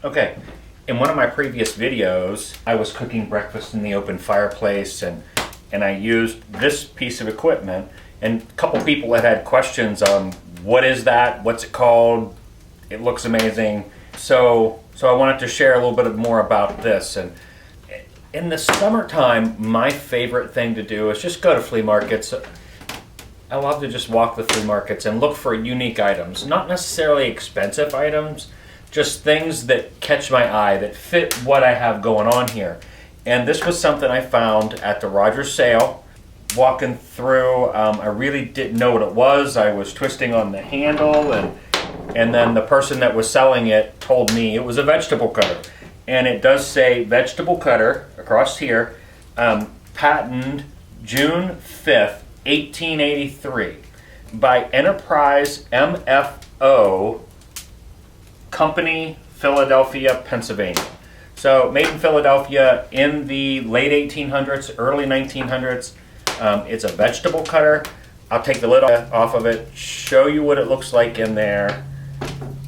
Okay, in one of my previous videos, I was cooking breakfast in the open fireplace and I used this piece of equipment, and a couple people had questions on what is that, what's it called, it looks amazing. So I wanted to share a little bit more about this. And in the summertime, my favorite thing to do is just go to flea markets. I love to just walk the flea markets and look for unique items, not necessarily expensive items, just things that catch my eye, that fit what I have going on here. And this was something I found at the Rogers sale. Walking through, I really didn't know what it was. I was twisting on the handle, and then the person that was selling it told me it was a vegetable cutter. And it does say vegetable cutter across here, patented June 5th, 1883 by Enterprise M.F.O. Company, Philadelphia, Pennsylvania. So made in Philadelphia in the late 1800s, early 1900s. It's a vegetable cutter. I'll take the lid off of it, show you what it looks like in there,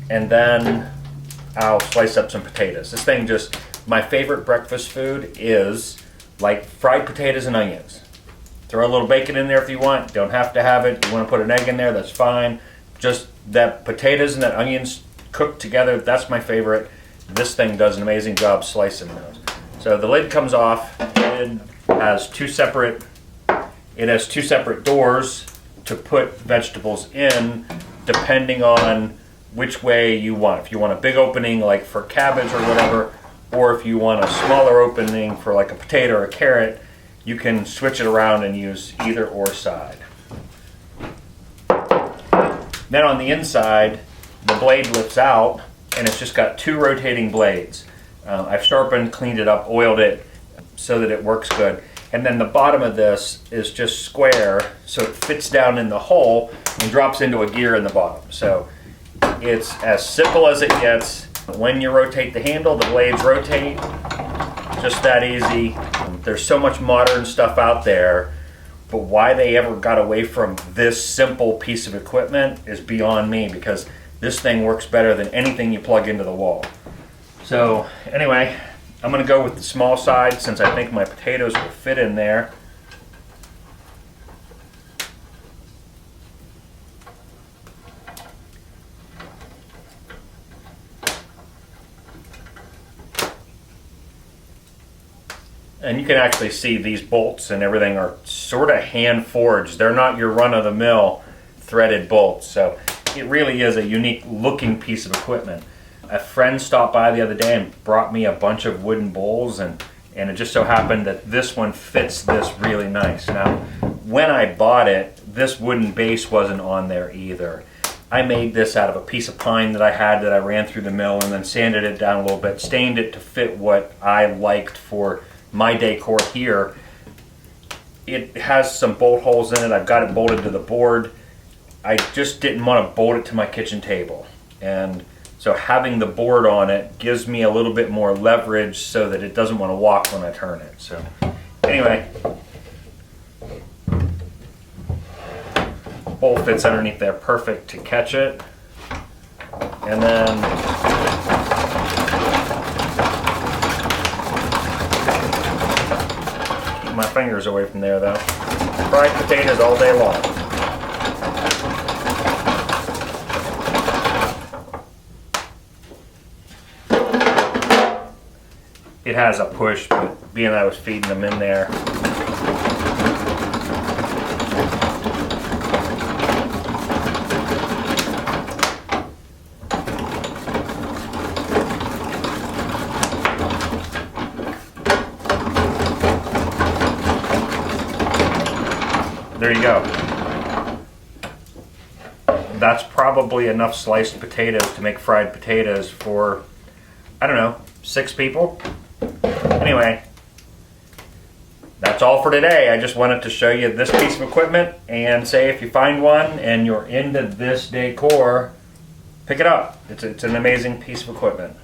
and then I'll slice up some potatoes. This thing just, my favorite breakfast food is like fried potatoes and onions. Throw a little bacon in there if you want. Don't have to have it. You want to put an egg in there, that's fine. Just that potatoes and that onions cooked together, that's my favorite. This thing does an amazing job slicing those. So the lid comes off. It has two separate doors to put vegetables in, depending on which way you want. If you want a big opening like for cabbage or whatever, or if you want a smaller opening for like a potato or a carrot, you can switch it around and use either or side. Then on the inside, the blade lifts out, and it's just got two rotating blades. I've sharpened, cleaned it up, oiled it so that it works good. And then the bottom of this is just square, so it fits down in the hole and drops into a gear in the bottom. So it's as simple as it gets. When you rotate the handle, the blades rotate. Just that easy. There's so much modern stuff out there, but why they ever got away from this simple piece of equipment is beyond me, because this thing works better than anything you plug into the wall. So anyway, I'm going to go with the small side since I think my potatoes will fit in there. And you can actually see these bolts and everything are sort of hand forged. They're not your run-of-the-mill threaded bolts. So it really is a unique looking piece of equipment. A friend stopped by the other day and brought me a bunch of wooden bowls, and it just so happened that this one fits this really nice. Now, when I bought it, this wooden base wasn't on there either. I made this out of a piece of pine that I had that I ran through the mill and then sanded it down a little bit, stained it to fit what I liked for my decor here. It has some bolt holes in it. I've got it bolted to the board. I just didn't want to bolt it to my kitchen table, and so having the board on it gives me a little bit more leverage so that it doesn't want to walk when I turn it. So anyway, bowl fits underneath there perfect to catch it, and then keep my fingers away from there though. Fried potatoes all day long. It has a push, but being I was feeding them in there, there you go. That's probably enough sliced potatoes to make fried potatoes for, I don't know, 6 people. Anyway, that's all for today. I just wanted to show you this piece of equipment and say if you find one and you're into this decor, pick it up. It's an amazing piece of equipment.